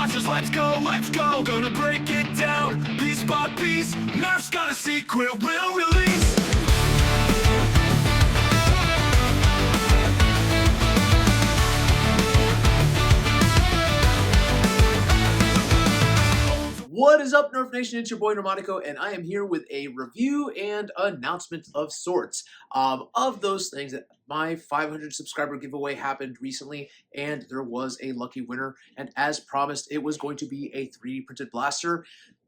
blasters, let's go, gonna break it down, piece by piece. Nerf's got a secret we'll release. What is up, Nerf Nation? It's your boy Normatico, and I am here with a review and announcement of sorts of those things. That my 500 subscriber giveaway happened recently, and there was a lucky winner. And as promised, it was going to be a 3D printed blaster.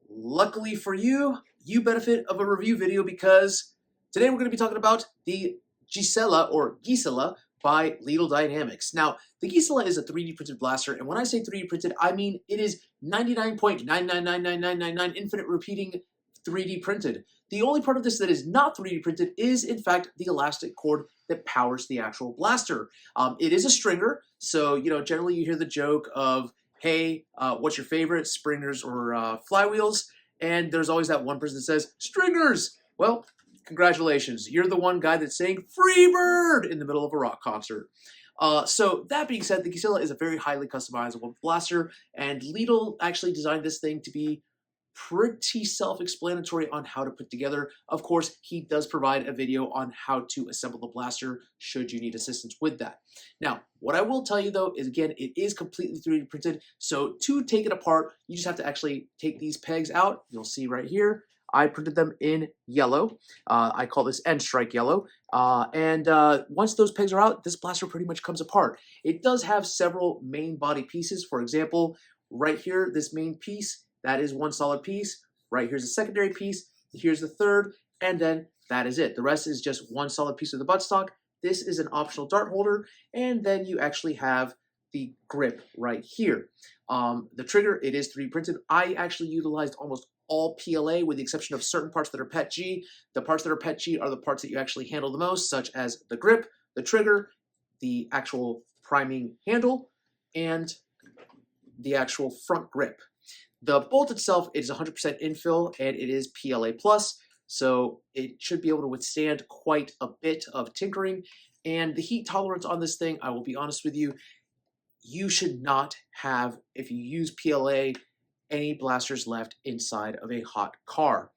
Luckily for you, you benefit of a review video because today we're going to be talking about the Gisela by Leedle Dynamics. Now, the Gisela is a 3D printed blaster, and when I say 3D printed, I mean it is 99.999999 infinite repeating 3D printed. The only part of this that is not 3D printed is, in fact, the elastic cord that powers the actual blaster. It is a stringer, so generally you hear the joke of, hey, what's your favorite, springers or flywheels? And there's always that one person that says, stringers! Well, congratulations, you're the one guy that's saying Freebird in the middle of a rock concert. So that being said, the Gisela is a very highly customizable blaster, and Leedle actually designed this thing to be pretty self-explanatory on how to put together. Of course, he does provide a video on how to assemble the blaster should you need assistance with that. Now, what I will tell you though is, again, it is completely 3D printed, so to take it apart, you just have to actually take these pegs out. You'll see right here, I printed them in yellow. I call this end strike yellow. Once those pegs are out, this blaster pretty much comes apart. It does have several main body pieces. For example, right here, this main piece, that is one solid piece. Right here's a secondary piece. Here's the third, and then that is it. The rest is just one solid piece of the buttstock. This is an optional dart holder, and then you actually have the grip right here. The trigger, it is 3D printed. I actually utilized almost all PLA with the exception of certain parts that are PETG. The parts that are PETG are the parts that you actually handle the most, such as the grip, the trigger, the actual priming handle, and the actual front grip. The bolt itself is 100% infill, and it is PLA+, so it should be able to withstand quite a bit of tinkering. And the heat tolerance on this thing, I will be honest with you, you should not have, if you use PLA, any blasters left inside of a hot car.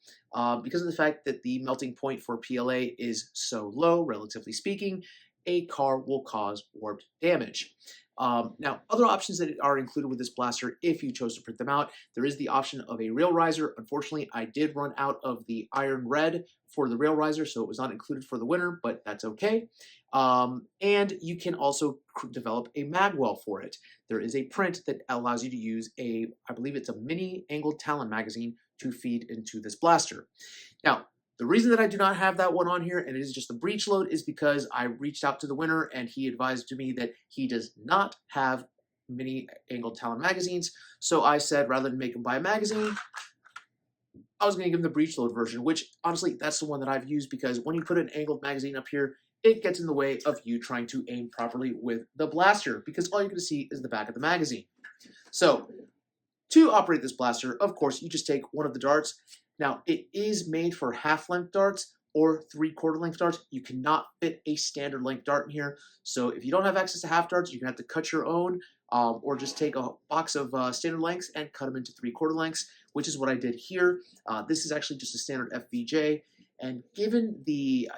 Because of the fact that the melting point for PLA is so low, relatively speaking, a car will cause warped damage. Now, other options that are included with this blaster, if you chose to print them out, there is the option of a rail riser. Unfortunately, I did run out of the iron red for the rail riser, so it was not included for the winner, but that's okay. And you can also develop a magwell for it. There is a print that allows you to use I believe it's a mini angled Talon magazine to feed into this blaster. Now, the reason that I do not have that one on here, and it is just the breech load, is because I reached out to the winner and he advised to me that he does not have mini angled Talon magazines. So I said, rather than make him buy a magazine, I was going to give him the breech load version, which honestly, that's the one that I've used because when you put an angled magazine up here, it gets in the way of you trying to aim properly with the blaster because all you're going to see is the back of the magazine. So to operate this blaster, of course, you just take one of the darts. Now, it is made for half-length darts or 3/4 length darts. You cannot fit a standard length dart in here. So if you don't have access to half darts, you're going to have to cut your own or just take a box of standard lengths and cut them into 3/4 lengths, which is what I did here. This is actually just a standard FVJ. And given the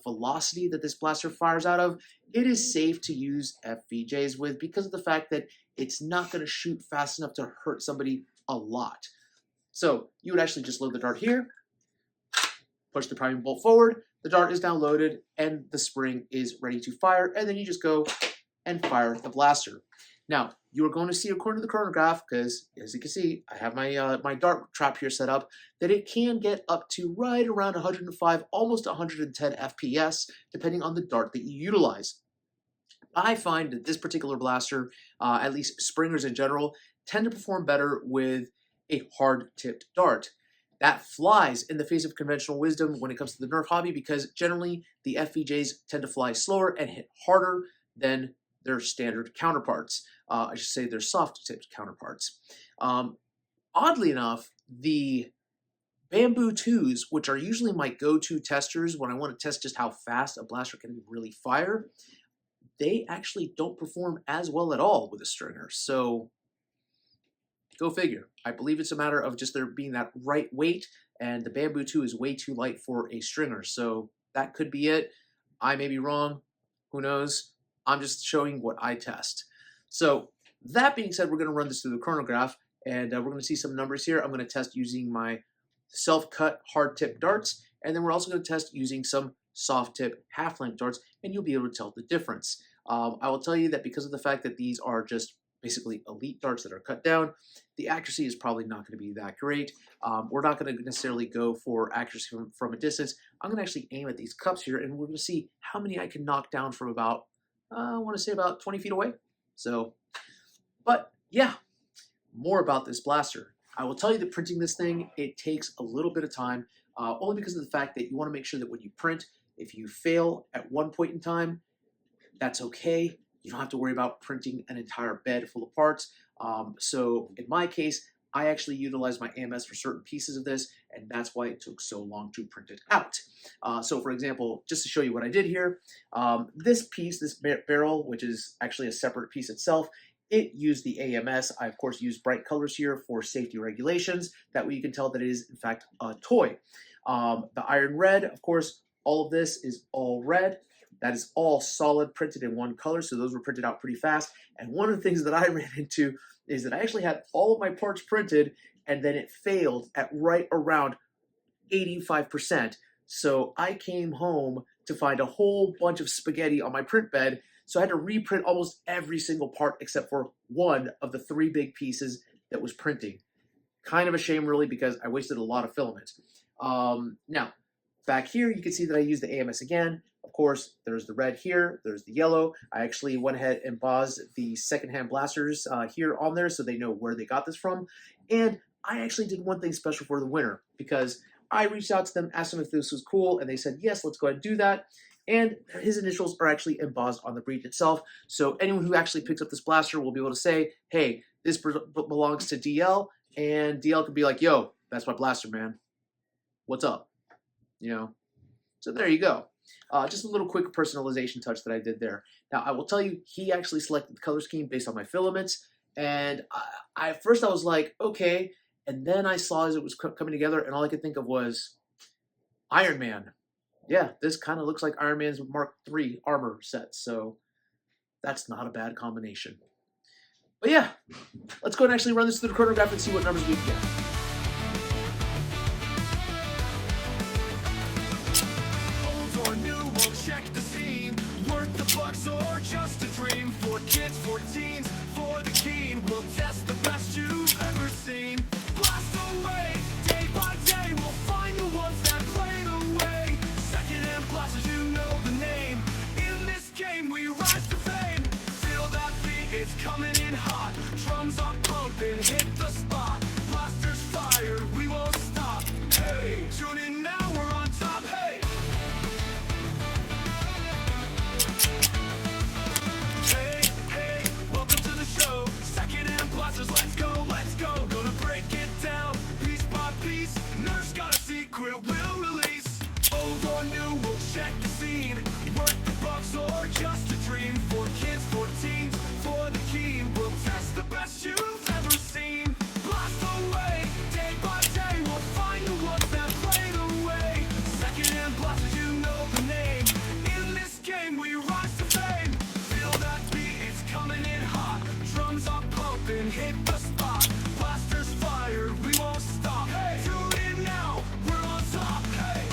velocity that this blaster fires out of, it is safe to use FVJs with because of the fact that it's not going to shoot fast enough to hurt somebody a lot. So you would actually just load the dart here, push the priming bolt forward, the dart is now loaded, and the spring is ready to fire, and then you just go and fire the blaster. Now, you are going to see, according to the chronograph, because as you can see, I have my dart trap here set up, that it can get up to right around 105, almost 110 FPS, depending on the dart that you utilize. I find that this particular blaster, at least springers in general, tend to perform better with a hard-tipped dart. That flies in the face of conventional wisdom when it comes to the Nerf hobby because generally the FVJs tend to fly slower and hit harder than their standard counterparts. I should say their soft-tipped counterparts. Oddly enough, the Bamboo 2s, which are usually my go-to testers when I want to test just how fast a blaster can really fire, they actually don't perform as well at all with a stringer. So Go figure. I believe it's a matter of just there being that right weight, and the Bamboo 2 is way too light for a stringer. So that could be it. I may be wrong. Who knows? I'm just showing what I test. So that being said, we're going to run this through the chronograph, and we're going to see some numbers here. I'm going to test using my self-cut hard tip darts, and then we're also going to test using some soft tip half-length darts, and you'll be able to tell the difference. I will tell you that because of the fact that these are just basically elite darts that are cut down, the accuracy is probably not going to be that great. We're not going to necessarily go for accuracy from a distance. I'm going to actually aim at these cups here, and we're going to see how many I can knock down from about, I want to say about 20 feet away. So, but yeah, more about this blaster. I will tell you that printing this thing, it takes a little bit of time, only because of the fact that you want to make sure that when you print, if you fail at one point in time, that's okay. You don't have to worry about printing an entire bed full of parts. So in my case, I actually utilized my AMS for certain pieces of this, and that's why it took so long to print it out. So for example, just to show you what I did here, this piece, this barrel, which is actually a separate piece itself, it used the AMS. I, of course, used bright colors here for safety regulations. That way you can tell that it is, in fact, a toy. The iron red, of course, all of this is all red. That is all solid printed in one color, so those were printed out pretty fast. And one of the things that I ran into is that I actually had all of my parts printed, and then it failed at right around 85%. So I came home to find a whole bunch of spaghetti on my print bed, so I had to reprint almost every single part except for one of the 3 big pieces that was printing. Kind of a shame, really, because I wasted a lot of filament. Now, back here, you can see that I used the AMS again. Of course, there's the red here, there's the yellow. I actually went ahead and embossed the secondhand blasters here on there so they know where they got this from. And I actually did one thing special for the winner because I reached out to them, asked them if this was cool, and they said, yes, let's go ahead and do that. And his initials are actually embossed on the breech itself. So anyone who actually picks up this blaster will be able to say, hey, this belongs to DL, and DL could be like, yo, that's my blaster, man. What's up? You know? So there you go. Just a little quick personalization touch that I did there. Now, I will tell you, he actually selected the color scheme based on my filaments. And at first I was like, okay. And then I saw as it was coming together, and all I could think of was Iron Man. Yeah, this kind of looks like Iron Man's Mark III armor set. So that's not a bad combination. But yeah, let's go and actually run this through the chronograph and see what numbers we can get. Check the scene, worth the bucks or just a dream. For kids, for teens, for the keen, we'll test the best you've ever seen. Blast away, day by day, we'll find the ones that played away. Second-hand blasters, you know the name. In this game, we rise to fame. Feel that beat, it's coming in hot. Drums are pumping, hit the spot. Blasters fire, we won't stop. Hey, tune in now, we're on top. Hey. Let's go, gonna break it down, piece by piece. Nerf's got a secret we'll release. Old or new, we'll check the scene. Worth the bucks or just a dream. For kids, for teens, for the keen, we'll test the best you've ever seen. Blast away, day by day, we'll find the ones that played away. Second-hand blasters, you know the name. In this game, we rise to fame. Feel that beat, it's coming in hot. Drums are pumping, hit the spot. Blasters fire, we won't stop. Hey, tune in now, we're on top. Hey.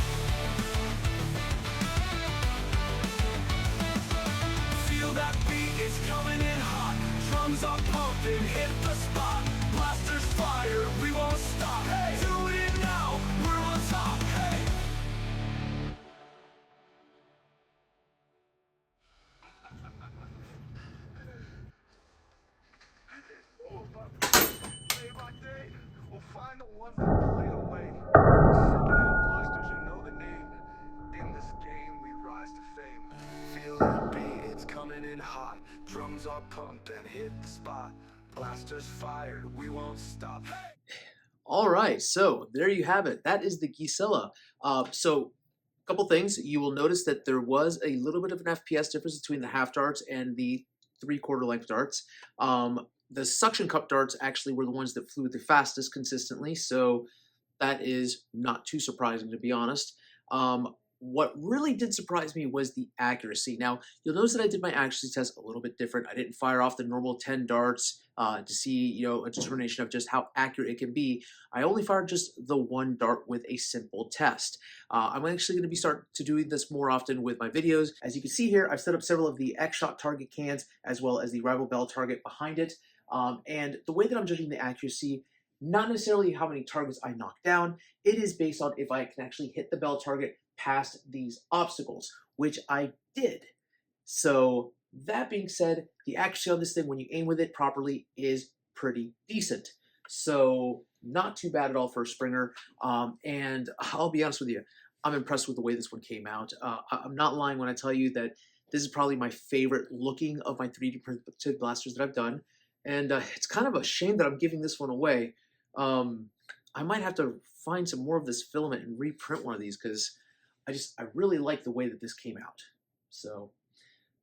Feel that beat, it's coming in hot. Drums are pumping, hit the spot. Blasters fire, we won't stop. Hey, tune in now, we're on top. Hey. Day by day, we'll find the ones that played away. Second-hand blasters, you know the name. In this game, we rise to fame. Feel that beat, it's coming in hot. Drums are pumped and hit the spot. Blasters fired, we won't stop. All right, so there you have it. That is the Gisela. So a couple things. You will notice that there was a little bit of an FPS difference between the half darts and the 3/4 length darts. The suction cup darts actually were the ones that flew the fastest consistently, so that is not too surprising, to be honest. What really did surprise me was the accuracy. Now, you'll notice that I did my accuracy test a little bit different. I didn't fire off the normal 10 darts to see, a determination of just how accurate it can be. I only fired just the one dart with a simple test. I'm actually going to be starting to doing this more often with my videos. As you can see here, I've set up several of the X-Shot target cans as well as the Rival Bell target behind it. And the way that I'm judging the accuracy, not necessarily how many targets I knock down, it is based on if I can actually hit the bell target past these obstacles, which I did. So that being said, the accuracy on this thing when you aim with it properly is pretty decent. So not too bad at all for a Springer. And I'll be honest with you, I'm impressed with the way this one came out. I'm not lying when I tell you that this is probably my favorite looking of my 3D printed blasters that I've done. And it's kind of a shame that I'm giving this one away. I might have to find some more of this filament and reprint one of these because I really like the way that this came out. So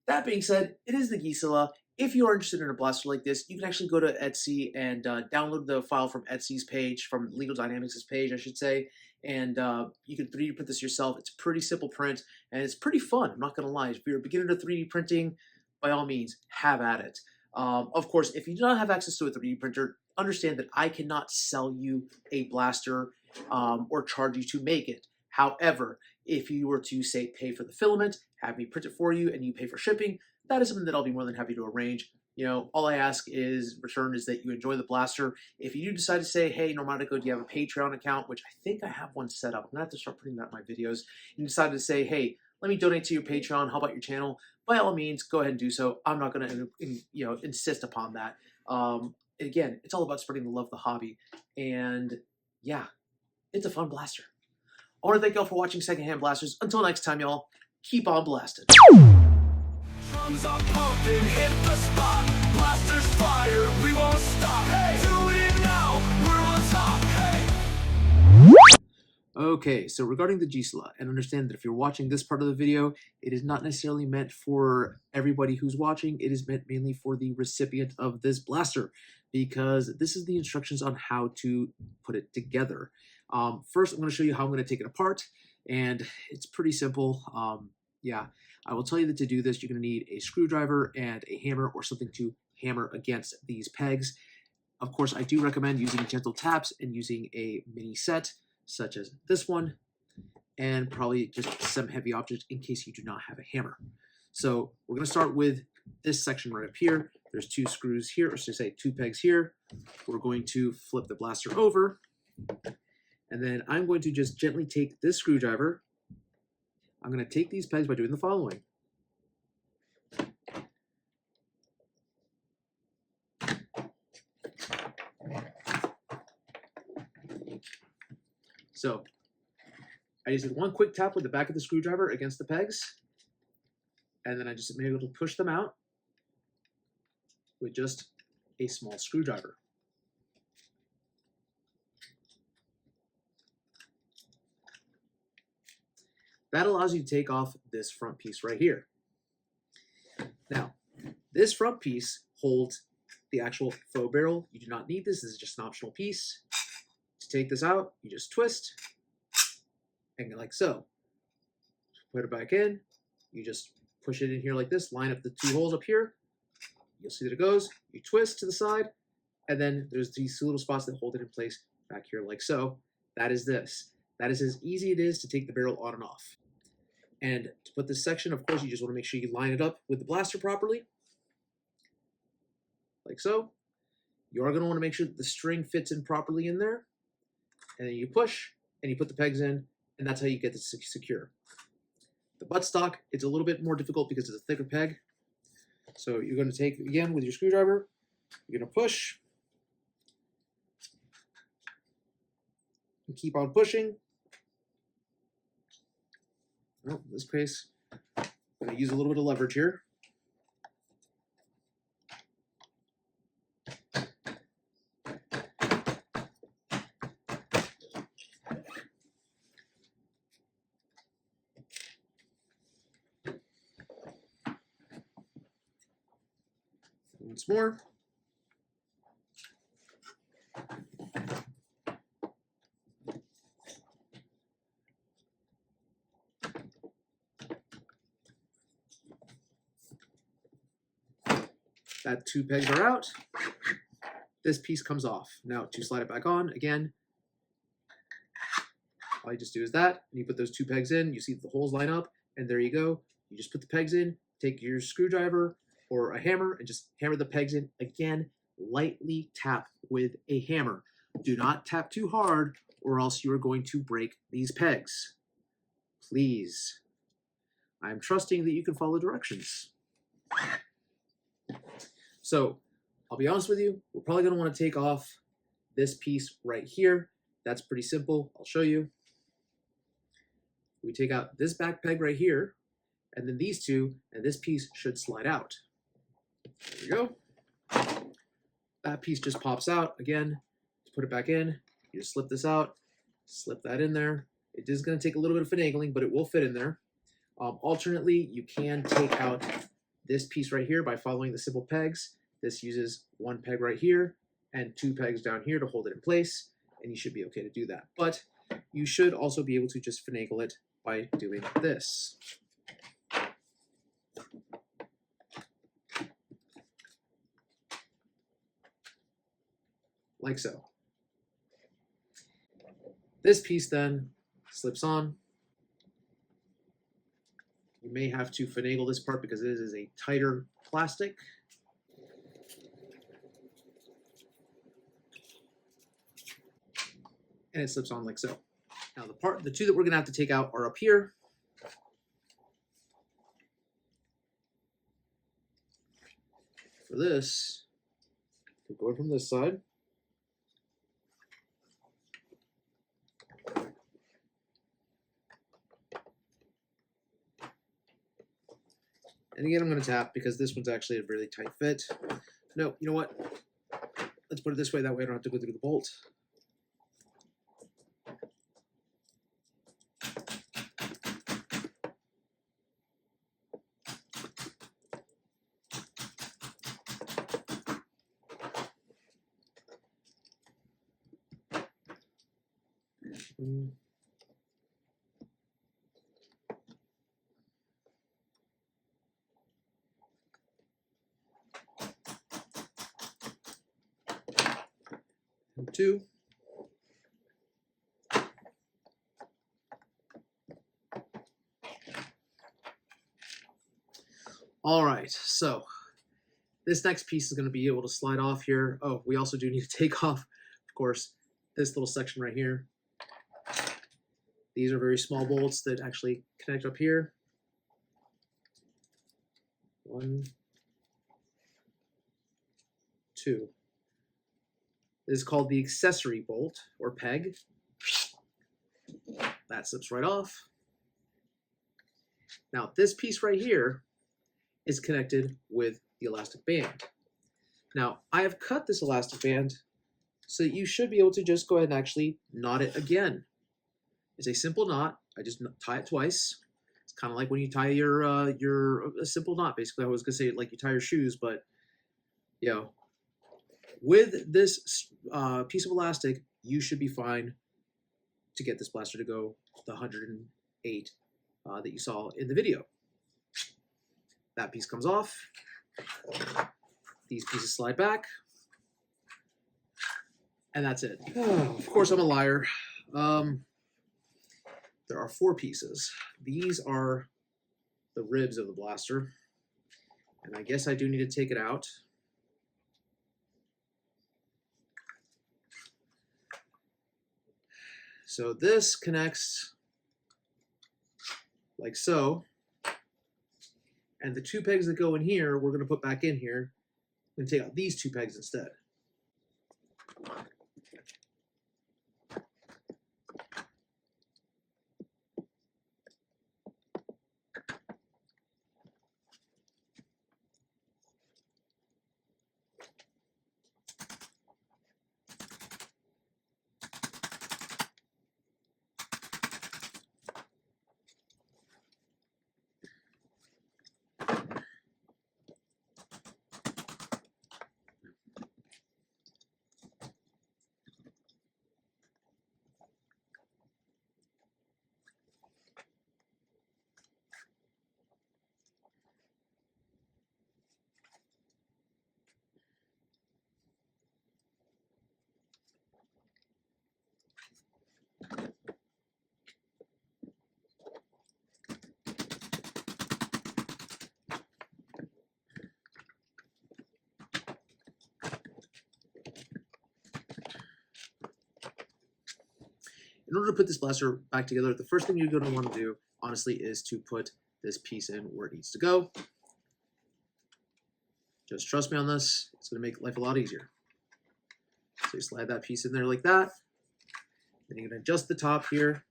that being said, it is the Gisela. If you are interested in a blaster like this, you can actually go to Etsy and download the file from Etsy's page, from Legal Dynamics' page, I should say, and you can 3D print this yourself. It's a pretty simple print, and it's pretty fun, I'm not going to lie. If you're a beginner to 3D printing, by all means, have at it. Of course, if you do not have access to a 3D printer, understand that I cannot sell you a blaster or charge you to make it. However, if you were to, say, pay for the filament, have me print it for you, and you pay for shipping, that is something that I'll be more than happy to arrange. All I ask is return is that you enjoy the blaster. If you do decide to say, hey, Normatico, do you have a Patreon account, which I think I have one set up. I'm going to have to start putting that in my videos. You decide to say, hey, let me donate to your Patreon, how about your channel? By all means, go ahead and do so. I'm not going to, insist upon that. Again, it's all about spreading the love of the hobby. And yeah, it's a fun blaster. I want to thank y'all for watching Secondhand Blasters. Until next time, y'all, keep on blasting. Drums are pumping, hit the spot. Blasters fire, we won't stop. Hey, do it now, we're on top. Hey. Okay, so regarding the Gisela, and understand that if you're watching this part of the video, it is not necessarily meant for everybody who's watching. It is meant mainly for the recipient of this blaster, because this is the instructions on how to put it together. First, I'm going to show you how I'm going to take it apart, and it's pretty simple. Yeah, I will tell you that to do this, you're going to need a screwdriver and a hammer or something to hammer against these pegs. Of course, I do recommend using gentle taps and using a mini set, such as this one, and probably just some heavy objects in case you do not have a hammer. So we're going to start with this section right up here. There's two screws here, or should I say two pegs here. We're going to flip the blaster over, and then I'm going to just gently take this screwdriver. I'm going to take these pegs by doing the following. So I just did one quick tap with the back of the screwdriver against the pegs, and then I just am able to push them out with just a small screwdriver. That allows you to take off this front piece right here. Now, this front piece holds the actual faux barrel. You do not need this. This is just an optional piece. To take this out, you just twist, and like so. Put it back in. You just push it in here like this. Line up the two holes up here. You'll see that it goes. You twist to the side, and then there's these two little spots that hold it in place back here like so. That is this. That is as easy it is to take the barrel on and off. And to put this section, of course, you just want to make sure you line it up with the blaster properly, like so. You are going to want to make sure that the string fits in properly in there. And then you push, and you put the pegs in, and that's how you get this secure. The buttstock, it's a little bit more difficult because it's a thicker peg. So you're going to take, again, with your screwdriver, you're going to push, and keep on pushing. Well, in this case, I'm going to use a little bit of leverage here. Once more. That 2 pegs are out. This piece comes off. Now to slide it back on, again, all you just do is that, and you put those 2 pegs in, you see the holes line up, and there you go. You just put the pegs in, take your screwdriver or a hammer, and just hammer the pegs in. Again, lightly tap with a hammer. Do not tap too hard, or else you are going to break these pegs. Please. I'm trusting that you can follow directions. So, I'll be honest with you, we're probably going to want to take off this piece right here. That's pretty simple. I'll show you. We take out this back peg right here, and then these two, and this piece should slide out. There we go. That piece just pops out. Again, put it back in. You just slip this out, slip that in there. It is going to take a little bit of finagling, but it will fit in there. Alternately, you can take out this piece right here by following the simple pegs. This uses 1 peg right here and 2 pegs down here to hold it in place, and you should be okay to do that. But you should also be able to just finagle it by doing this. Like so. This piece then slips on. You may have to finagle this part because it is a tighter plastic. And it slips on like so. Now the 2 that we're gonna have to take out are up here. For this, we're going from this side. And again, I'm going to tap because this one's actually a really tight fit. No, you know what? Let's put it this way. That way I don't have to go through the bolt. And 2. All right, so this next piece is going to be able to slide off here. Oh, we also do need to take off, of course, this little section right here. These are very small bolts that actually connect up here. 1, 2. This is called the accessory bolt or peg. That slips right off. Now this piece right here is connected with the elastic band. Now I have cut this elastic band so that you should be able to just go ahead and actually knot it again. It's a simple knot. I just tie it twice. It's kind of like when you tie your a simple knot. Basically, I was gonna say like you tie your shoes, but you know, with this piece of elastic, you should be fine to get this blaster to go the 108 that you saw in the video. That piece comes off. These pieces slide back, and that's it. Of course, I'm a liar. There are 4 pieces. These are the ribs of the blaster. And I guess I do need to take it out. So this connects like so. And the 2 pegs that go in here, we're going to put back in here. I'm going to take out these 2 pegs instead. in order to put this blaster back together, the first thing you're going to want to do, honestly, is to put this piece in where it needs to go. Just trust me on this. It's going to make life a lot easier. So you slide that piece in there like that. Then you're going to adjust the top here.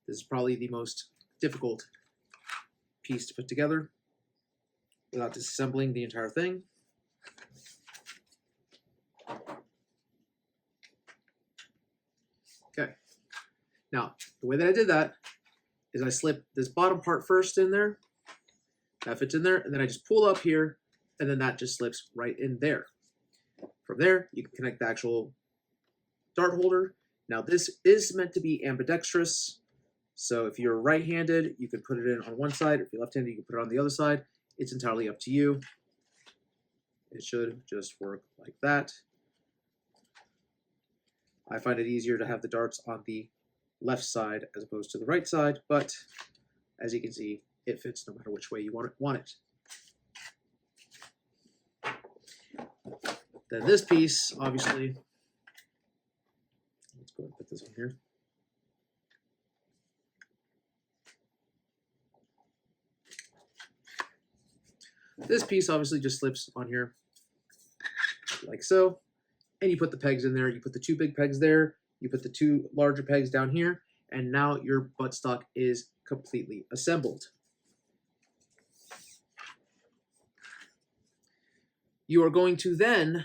This is probably the most difficult piece to put together without disassembling the entire thing. Okay. Now, the way that I did that is I slip this bottom part first in there. That fits in there, and then I just pull up here, and then that just slips right in there. From there, you can connect the actual dart holder. Now, this is meant to be ambidextrous, so if you're right-handed, you can put it in on one side. If you're left-handed, you can put it on the other side. It's entirely up to you. It should just work like that. I find it easier to have the darts on the left side as opposed to the right side, but as you can see, it fits no matter which way you want it. Then this piece, obviously, let's go ahead and put this on here. This piece obviously just slips on here like so, and you put the pegs in there. You put the two big pegs there, you put the two larger pegs down here, and now your buttstock is completely assembled. You are going to then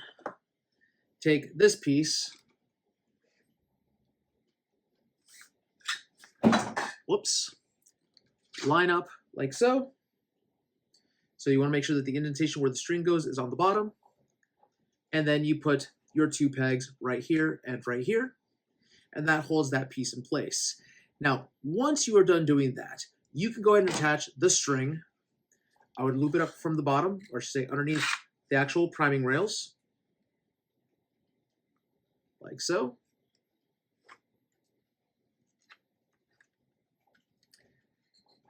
take this piece, whoops, line up like so. So you want to make sure that the indentation where the string goes is on the bottom. And then you put your two pegs right here and right here. And that holds that piece in place. Now, once you are done doing that, you can go ahead and attach the string. I would loop it up from the bottom, or say underneath the actual priming rails, like so.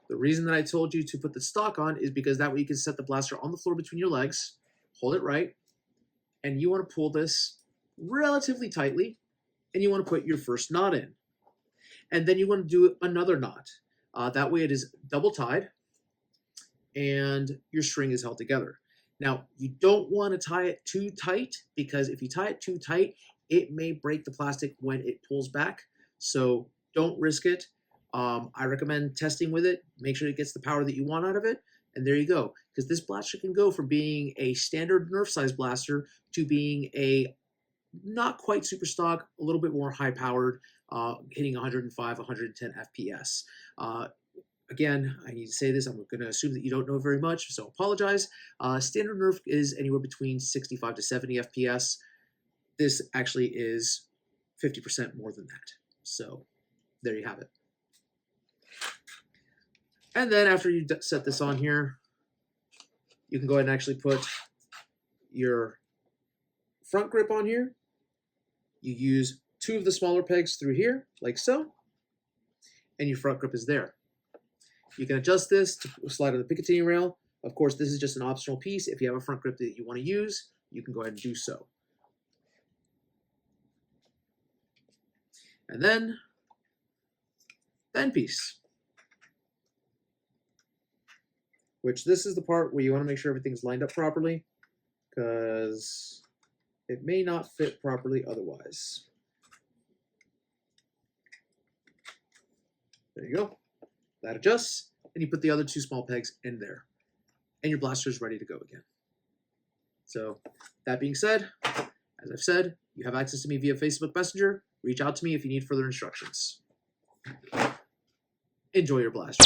The reason that I told you to put the stock on is because that way you can set the blaster on the floor between your legs, hold it right, and you want to pull this relatively tightly, and you want to put your first knot in. And then you want to do another knot. That way it is double tied, and your string is held together. Now, you don't want to tie it too tight, because if you tie it too tight, it may break the plastic when it pulls back. So don't risk it. I recommend testing with it. Make sure it gets the power that you want out of it. And there you go. Because this blaster can go from being a standard Nerf size blaster to being a not quite super stock, a little bit more high powered, hitting 105, 110 FPS. Again, I need to say this. I'm going to assume that you don't know very much, so apologize. Standard Nerf is anywhere between 65 to 70 FPS. This actually is 50% more than that. So there you have it. And then after you set this on here, you can go ahead and actually put your front grip on here. You use two of the smaller pegs through here, like so, and your front grip is there. You can adjust this to slide on the Picatinny rail. Of course, this is just an optional piece. If you have a front grip that you want to use, you can go ahead and do so. And then, bend piece. Which this is the part where you want to make sure everything's lined up properly, because it may not fit properly otherwise. There you go. That adjusts, and you put the other two small pegs in there. And your blaster is ready to go again. So, that being said, as I've said, you have access to me via Facebook Messenger. Reach out to me if you need further instructions. Enjoy your blaster.